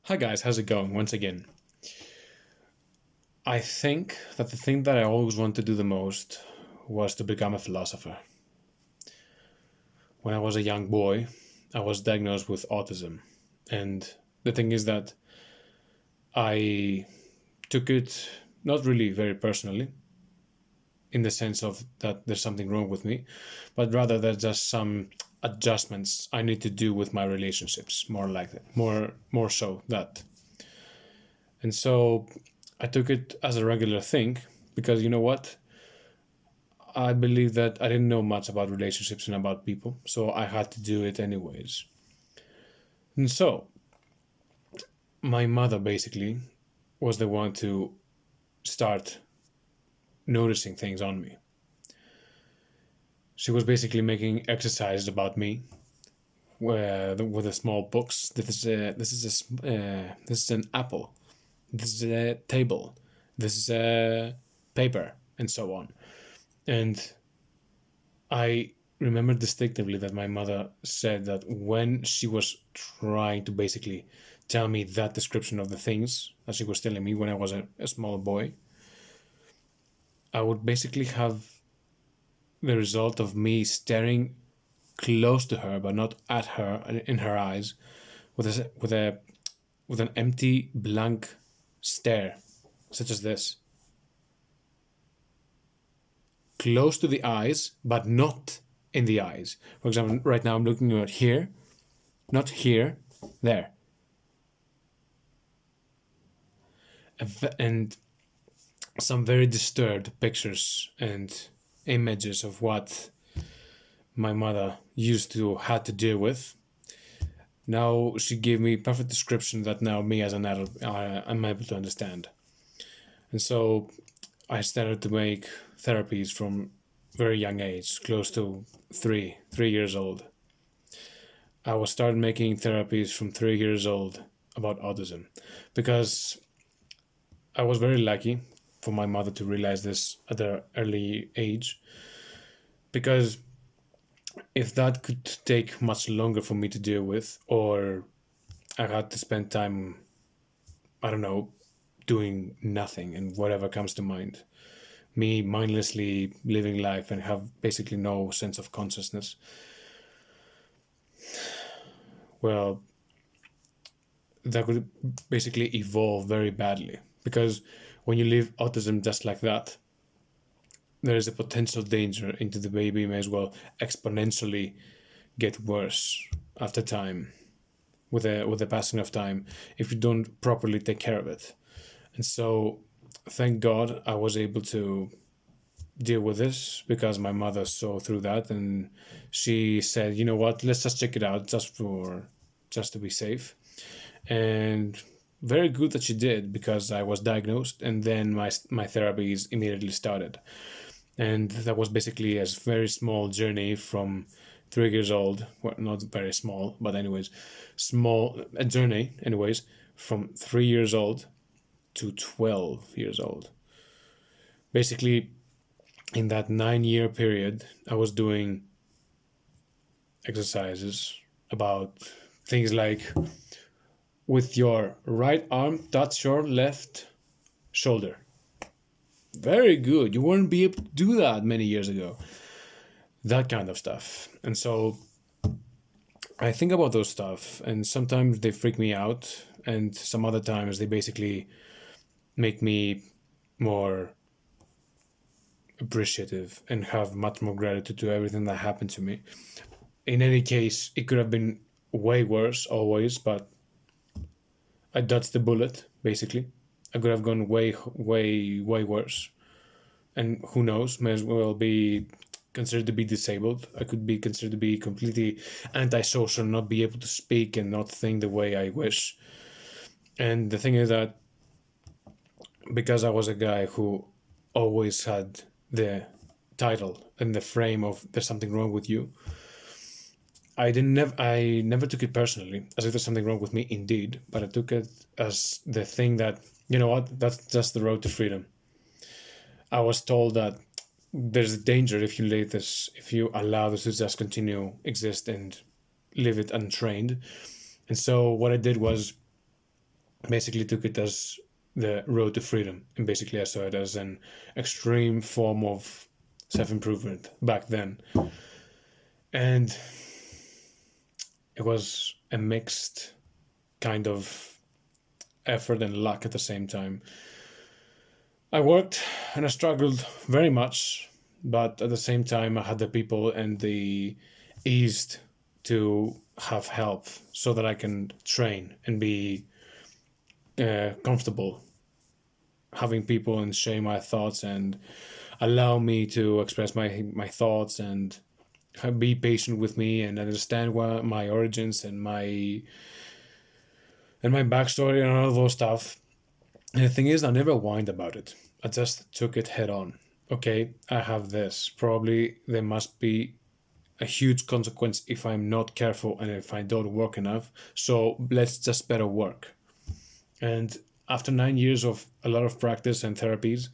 Hi guys, how's it going? Once again, I think that the thing that I always wanted to do the most was to become a philosopher. When I was a young boy, I was diagnosed with autism. And the thing is that I took it not really very personally, in the sense of that there's something wrong with me, but rather there's just some adjustments I need to do with my relationships, more like that, more so that. And so I took it as a regular thing because you know what? I believe that I didn't know much about relationships and about people, so I had to do it anyways. And so, my mother basically was the one to start noticing things on me. She was basically making exercises about me with a small books. This is an apple. This is a table. This is a paper, and so on. And I remember distinctively that my mother said that when she was trying to basically tell me that description of the things that she was telling me when I was a small boy, I would basically have the result of me staring close to her but not at her in her eyes with an empty blank stare such as this, close to the eyes but not in the eyes. For example, right now I'm looking at here, not here, there. And some very disturbed pictures and images of what my mother used to had to deal with. Now she gave me perfect description that now me as an adult I'm able to understand. And so I started to make therapies from very young age, close to 3 years old. I was started making therapies from 3 years old about autism because I was very lucky for my mother to realize this at an early age, because if that could take much longer for me to deal with, or I had to spend time, I don't know, doing nothing and whatever comes to mind, me mindlessly living life and have basically no sense of consciousness, well, that could basically evolve very badly. Because when you live autism just like that, there is a potential danger into the baby may as well exponentially get worse after time, with the passing of time, if you don't properly take care of it. And so thank God I was able to deal with this because my mother saw through that, and she said, you know what, let's just check it out just to be safe. And very good that she did, because I was diagnosed and then my therapies immediately started. And that was basically a very small journey from 3 years old, well, not very small, but anyways, small a journey anyways, from 3 years old to 12 years old. Basically, in that 9 year period, I was doing exercises about things like, with your right arm touch your left shoulder. Very good. You wouldn't be able to do that many years ago. That kind of stuff. And so I think about those stuff, and sometimes they freak me out, and some other times they basically make me more appreciative and have much more gratitude to everything that happened to me. In any case, it could have been way worse always, but I dodged the bullet, basically. I could have gone way, way, way worse. And who knows, may as well be considered to be disabled. I could be considered to be completely antisocial, not be able to speak and not think the way I wish. And the thing is that because I was a guy who always had the title and the frame of there's something wrong with you, I never took it personally as if there's something wrong with me indeed, but I took it as the thing that, you know what, that's just the road to freedom. I was told that there's a danger if you allow this to just continue exist and live it untrained. And so what I did was basically took it as the road to freedom, and basically I saw it as an extreme form of self-improvement back then. And it was a mixed kind of effort and luck at the same time. I worked and I struggled very much, but at the same time, I had the people and the ease to have help so that I can train and be comfortable having people and share my thoughts and allow me to express my thoughts and be patient with me and understand what my origins and my backstory and all those stuff. And the thing is, I never whined about it. I just took it head on. Okay, I have this. Probably there must be a huge consequence if I'm not careful and if I don't work enough. So let's just better work. And after 9 years of a lot of practice and therapies,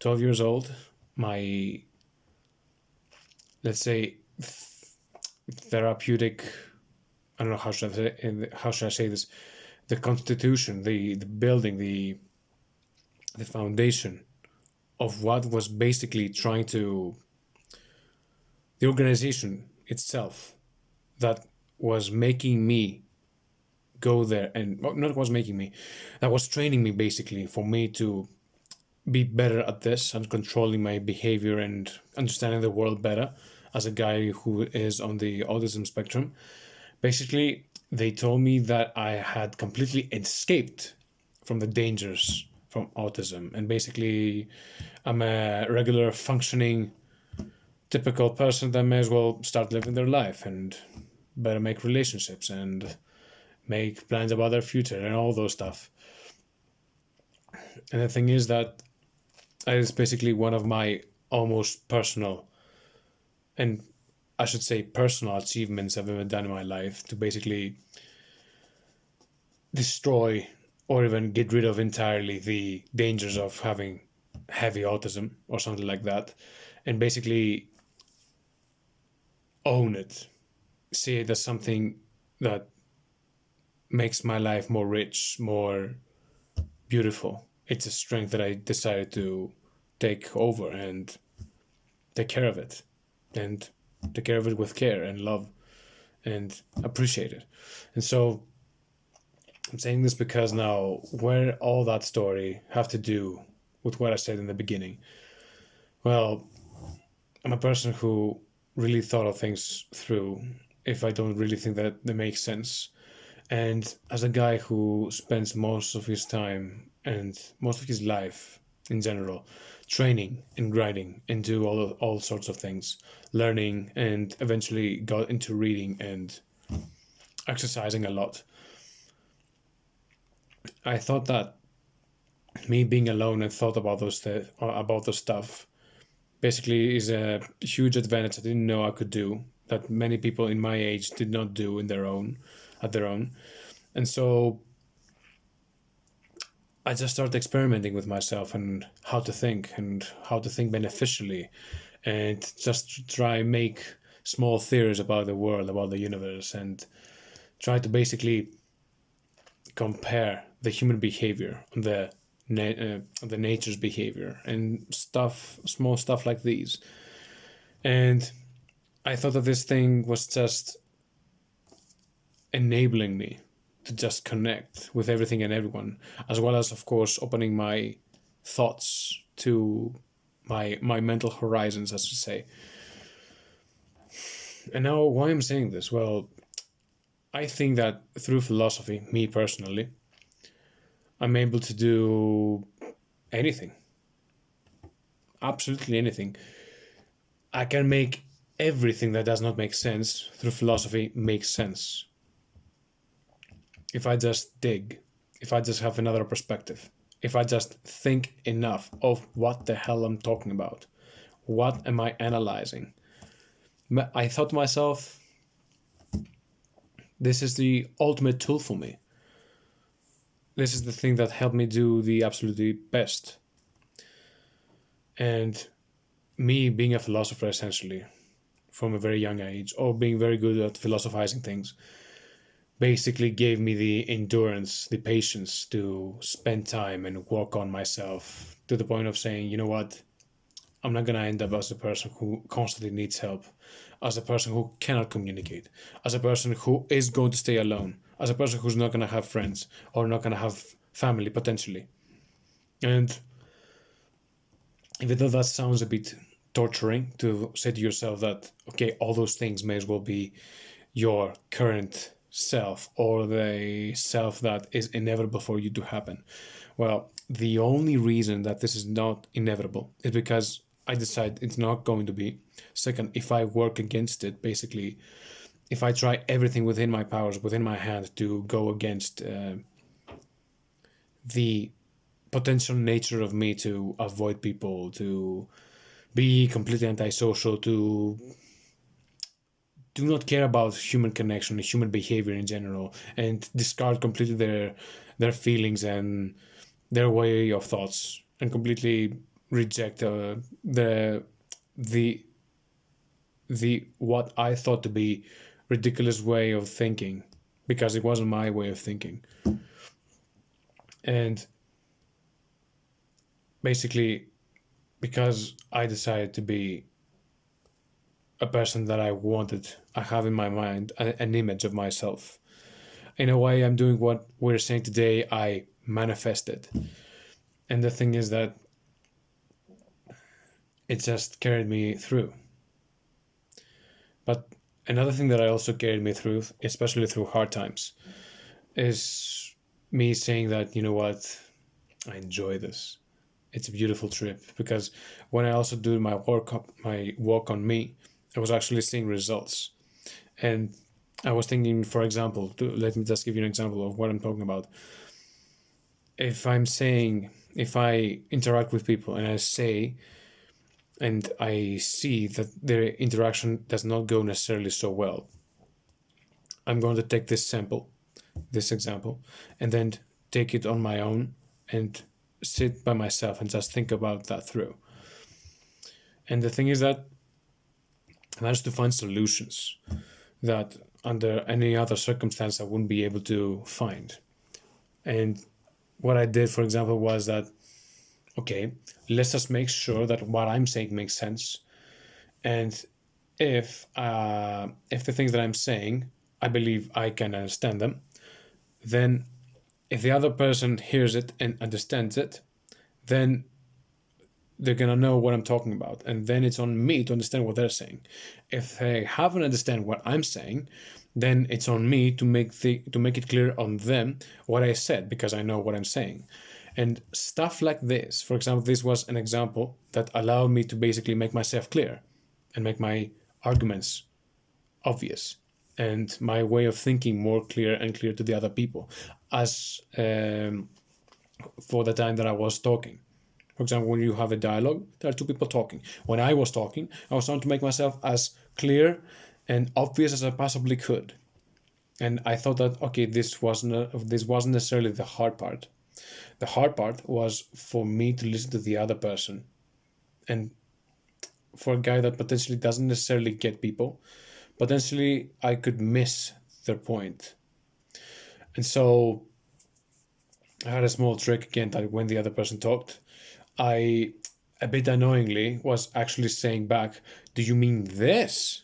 12 years old, my, let's say, therapeutic, I don't know how should I say this, the constitution, the building, the foundation of what was basically trying to, the organization itself that was making me go there, and well, not was making me, that was training me basically for me to be better at this and controlling my behavior and understanding the world better as a guy who is on the autism spectrum. Basically, they told me that I had completely escaped from the dangers from autism, and basically I'm a regular functioning typical person that may as well start living their life and better make relationships and make plans about their future and all those stuff. And the thing is that it's basically one of my almost personal, and I should say personal achievements I've ever done in my life, to basically destroy or even get rid of entirely the dangers of having heavy autism or something like that, and basically own it, see it as something that makes my life more rich, more beautiful. It's a strength that I decided to take over and take care of it, and take care of it with care and love and appreciate it. And so I'm saying this because now, where all that story have to do with what I said in the beginning? Well, I'm a person who really thought of things through if I don't really think that they make sense. And as a guy who spends most of his time and most of his life in general training and grinding and do all sorts of things, learning, and eventually got into reading and exercising a lot, I thought that me being alone and thought about those stuff basically is a huge advantage I didn't know I could do, that many people in my age did not do in their own. And so I just started experimenting with myself and how to think beneficially, and just try make small theories about the world, about the universe, and try to basically compare the human behavior on the nature's behavior and stuff, small stuff like these. And I thought that this thing was just enabling me to just connect with everything and everyone, as well as, of course, opening my thoughts to my mental horizons, as to say. And now, why I'm saying this? Well, I think that through philosophy, me personally, I'm able to do anything, absolutely anything. I can make everything that does not make sense through philosophy make sense. If I just dig, if I just have another perspective, if I just think enough of what the hell I'm talking about, what am I analyzing? I thought to myself, this is the ultimate tool for me. This is the thing that helped me do the absolutely best. And me being a philosopher, essentially, from a very young age, or being very good at philosophizing things, basically gave me the endurance, the patience to spend time and work on myself to the point of saying, you know what, I'm not going to end up as a person who constantly needs help, as a person who cannot communicate, as a person who is going to stay alone, as a person who's not going to have friends or not going to have family potentially. And even though that sounds a bit torturing to say to yourself that, okay, all those things may as well be your current self or the self that is inevitable for you to happen. Well, the only reason that this is not inevitable is because I decide it's not going to be. Second, if I work against it, basically, if I try everything within my powers, within my hand to go against the potential nature of me to avoid people, to be completely antisocial, to do not care about human connection, human behavior in general, and discard completely their feelings and their way of thoughts, and completely reject the the what I thought to be ridiculous way of thinking, because it wasn't my way of thinking. And basically, because I decided to be a person that I wanted, I have in my mind an image of myself. In a way, I'm doing what we're saying today, I manifested. And the thing is that it just carried me through. But another thing that I also carried me through, especially through hard times, is me saying that, you know what, I enjoy this. It's a beautiful trip, because when I also do my work on me, I was actually seeing results. And I was thinking, for example, let me just give you an example of what I'm talking about. If I interact with people and I say, and I see that their interaction does not go necessarily so well, I'm going to take this example, and then take it on my own and sit by myself and just think about that through. And the thing is that I managed to find solutions that under any other circumstance I wouldn't be able to find. And what I did, for example, was that, okay, let's just make sure that what I'm saying makes sense. And if the things that I'm saying, I believe I can understand them, then if the other person hears it and understands it, then they're gonna know what I'm talking about, and then it's on me to understand what they're saying. If they haven't understand what I'm saying, then it's on me to make it clear on them what I said, because I know what I'm saying. And stuff like this, for example, this was an example that allowed me to basically make myself clear and make my arguments obvious and my way of thinking more clear and clear to the other people, as for the time that I was talking. For example, when you have a dialogue, there are two people talking. When I was talking, I was trying to make myself as clear and obvious as I possibly could. And I thought that, okay, this wasn't necessarily the hard part. The hard part was for me to listen to the other person. And for a guy that potentially doesn't necessarily get people, potentially I could miss their point. And so I had a small trick again, that when the other person talked, I, a bit annoyingly, was actually saying back, do you mean this?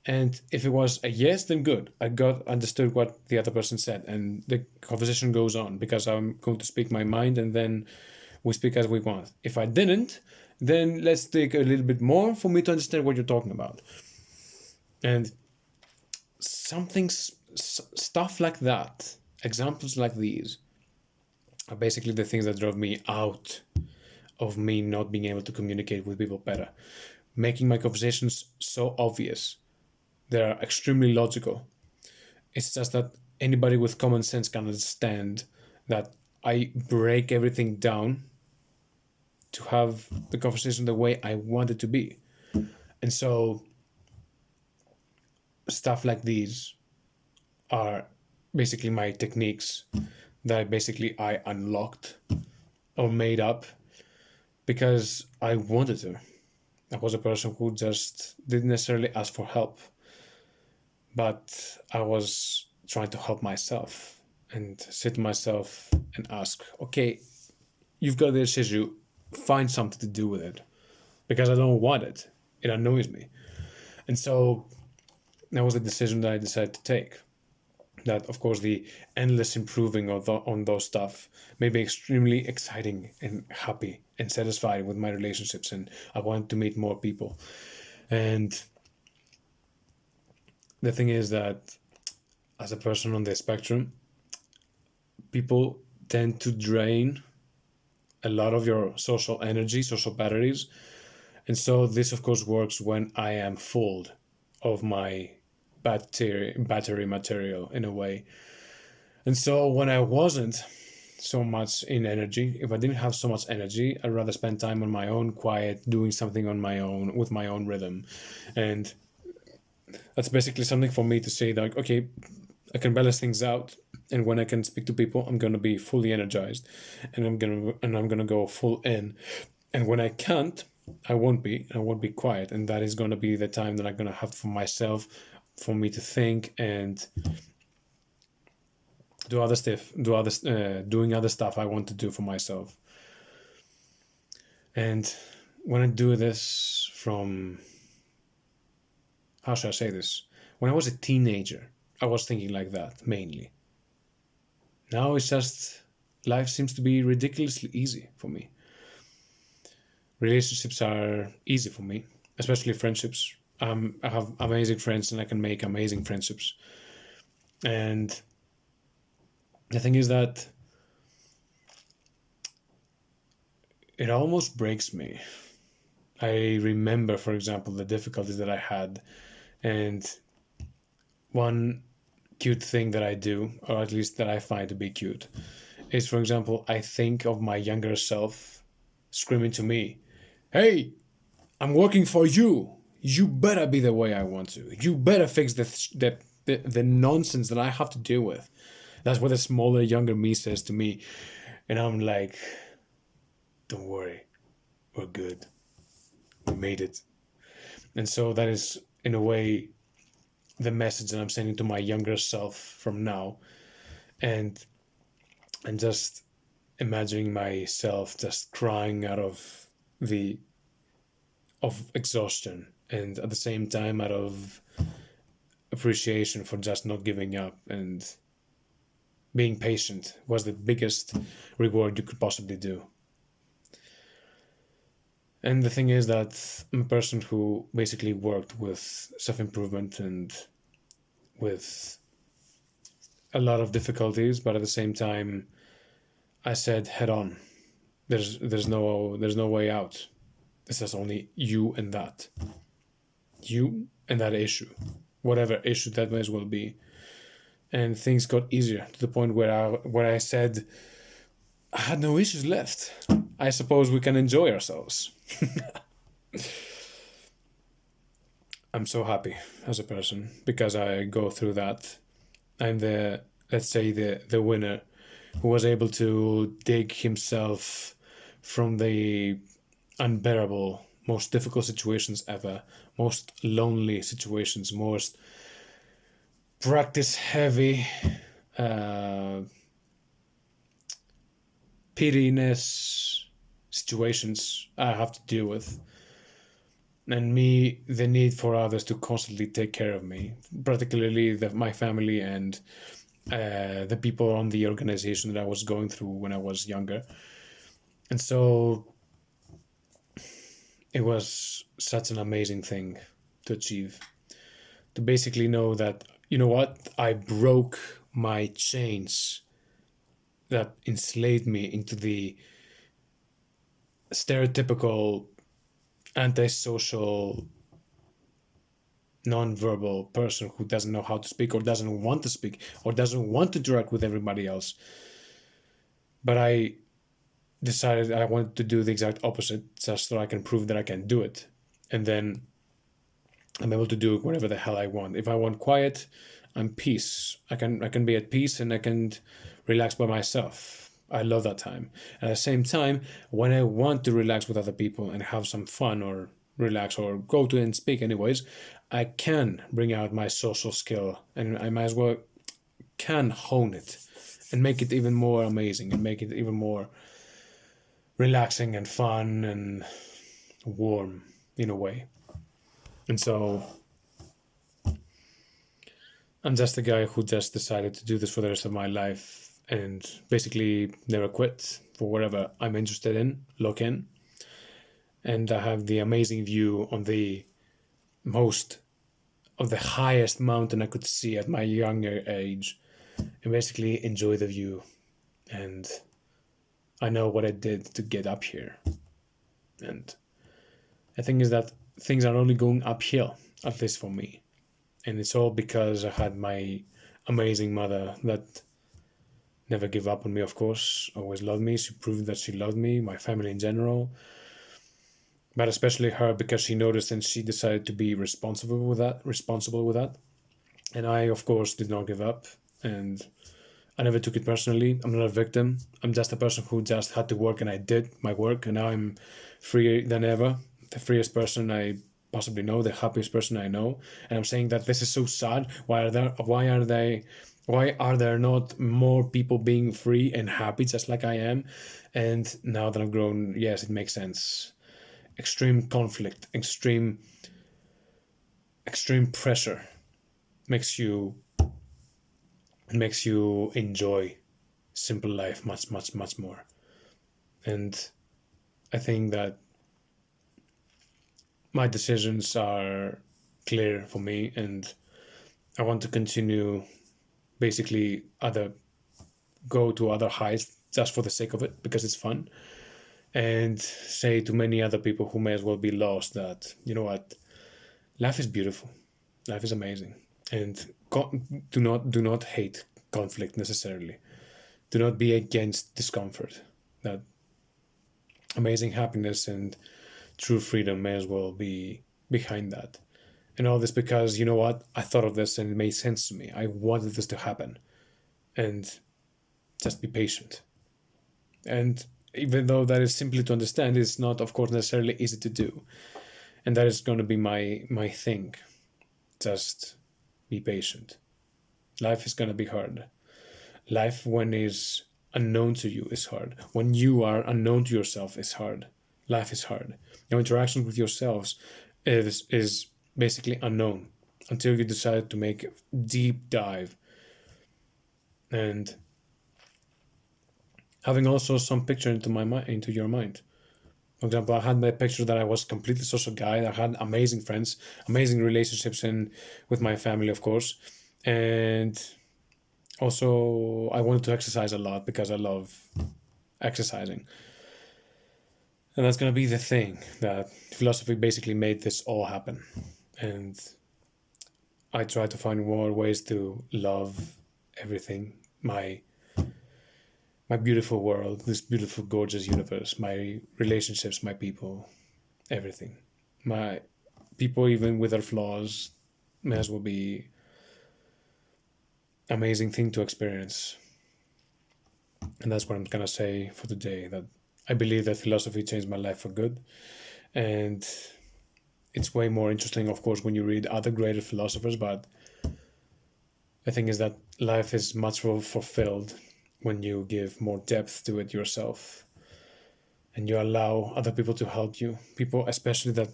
And if it was a yes, then good. I understood what the other person said, and the conversation goes on, because I'm going to speak my mind, and then we speak as we want. If I didn't, then let's take a little bit more for me to understand what you're talking about. And stuff like that, examples like these, are basically the things that drove me out of me not being able to communicate with people better. Making my conversations so obvious. They're extremely logical. It's just that anybody with common sense can understand that I break everything down to have the conversation the way I want it to be. And so stuff like these are basically my techniques that I unlocked or made up because I wanted to. I was a person who just didn't necessarily ask for help, but I was trying to help myself and sit to myself and ask, okay, you've got this issue, find something to do with it because I don't want it. It annoys me. And so that was the decision that I decided to take. That, of course, the endless improving on those stuff made me extremely exciting and happy and satisfied with my relationships. And I wanted to meet more people. And the thing is that as a person on the spectrum, people tend to drain a lot of your social energy, social batteries. And so this, of course, works when I am full of my battery material in a way. And so when I wasn't so much in energy, if I didn't have so much energy, I'd rather spend time on my own, quiet, doing something on my own, with my own rhythm. And that's basically something for me to say that, okay, I can balance things out, and when I can speak to people, I'm gonna be fully energized, and I'm gonna go full in. And when I can't, I won't be quiet, and that is gonna be the time that I'm gonna have for myself, for me to think and do other stuff, doing other stuff I want to do for myself. And when I do this from, how should I say this? When I was a teenager, I was thinking like that mainly. Now it's just life seems to be ridiculously easy for me. Relationships are easy for me, especially friendships. I have amazing friends and I can make amazing friendships. And the thing is that it almost breaks me. I remember, for example, the difficulties that I had, and one cute thing that I do, or at least that I find to be cute, is, for example, I think of my younger self screaming to me, "Hey, I'm working for you. You better be the way I want to. You better fix the nonsense that I have to deal with." That's what the smaller, younger me says to me. And I'm like, don't worry, we're good. We made it. And so that is, in a way, the message that I'm sending to my younger self from now. And just imagining myself just crying out of exhaustion, and at the same time out of appreciation for just not giving up, and being patient was the biggest reward you could possibly do. And the thing is that I'm a person who basically worked with self-improvement and with a lot of difficulties, but at the same time I said head on, there's no way out. It's just only you and that issue, whatever issue that may as well be. And things got easier to the point where I said I had no issues left. I suppose we can enjoy ourselves. I'm so happy as a person because I go through that. I'm let's say the winner who was able to dig himself from the unbearable, most difficult situations ever, most lonely situations, most practice heavy, pittiness situations I have to deal with. And me, the need for others to constantly take care of me, particularly my family and the people on the organization that I was going through when I was younger. And so it was such an amazing thing to achieve. To basically know that, you know what, I broke my chains that enslaved me into the stereotypical antisocial non-verbal person who doesn't know how to speak or doesn't want to speak or doesn't want to interact with everybody else. But I decided I wanted to do the exact opposite just so I can prove that I can do it. And then I'm able to do whatever the hell I want. If I want quiet, I'm peace. I can be at peace and I can relax by myself. I love that time. At the same time, when I want to relax with other people and have some fun or relax or go to and speak anyways, I can bring out my social skill, and I might as well can hone it and make it even more amazing and make it even more relaxing and fun and warm in a way. And so I'm just a guy who just decided to do this for the rest of my life and basically never quit for whatever I'm interested in, look in. And I have the amazing view on the most of the highest mountain I could see at my younger age and basically enjoy the view. And I know what I did to get up here. And the thing is that things are only going uphill, at least for me. And it's all because I had my amazing mother that never gave up on me, of course, always loved me. She proved that she loved me, my family in general, but especially her because she noticed and she decided to be responsible with that. And I, of course, did not give up. And I never took it personally. I'm not a victim. I'm just a person who just had to work, and I did my work, and now I'm freer than ever. The freest person I possibly know, the happiest person I know. And I'm saying that this is so sad. Why are there not more people being free and happy just like I am? And now that I've grown, yes, it makes sense. Extreme conflict, extreme pressure makes you enjoy simple life much more. And I think that my decisions are clear for me, and I want to continue basically go to other heights just for the sake of it because it's fun, and say to many other people who may as well be lost that, you know what, life is beautiful, life is amazing, and do not hate conflict necessarily. Do not be against discomfort. That amazing happiness and true freedom may as well be behind that. And all this because, you know what, I thought of this and it made sense to me. I wanted this to happen. And just be patient. And even though that is simply to understand, it's not, of course, necessarily easy to do. And that is going to be my thing. Just be patient. Life is going to be hard. Life, when is unknown to you, is hard. When you are unknown to yourself, is hard. Life is hard. Your interaction with yourselves is basically unknown until you decide to make a deep dive. And having also some picture into your mind. For example, I had my picture that I was a completely social guy. I had amazing friends, amazing relationships with my family, of course. And also, I wanted to exercise a lot because I love exercising. And that's going to be the thing, that philosophy basically made this all happen. And I try to find more ways to love everything. My beautiful world, this beautiful, gorgeous universe, my relationships, my people, everything. My people, even with their flaws, may as well be amazing thing to experience. And that's what I'm gonna say for today, that I believe that philosophy changed my life for good. And it's way more interesting, of course, when you read other greater philosophers, but the thing is that life is much more fulfilled when you give more depth to it yourself and you allow other people to help you, people especially that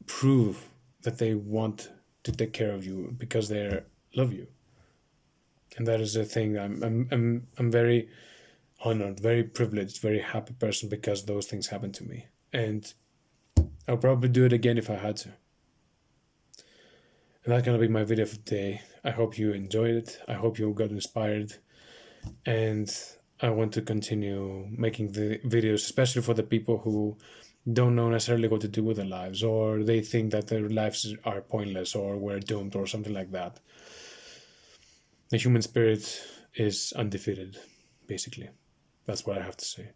prove that they want to take care of you because they love you. And that is the thing. I'm very honored, very privileged, very happy person because those things happened to me. And I'll probably do it again if I had to. And that's gonna be my video for today. I hope you enjoyed it. I hope you got inspired. And I want to continue making the videos, especially for the people who don't know necessarily what to do with their lives, or they think that their lives are pointless or we're doomed or something like that. The human spirit is undefeated, basically. That's what I have to say.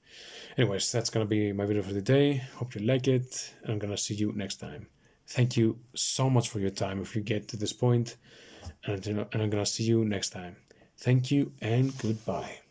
Anyways, that's going to be my video for today. Hope you like it, and I'm going to see you next time. Thank you so much for your time if you get to this point, and I'm going to see you next time. Thank you and goodbye.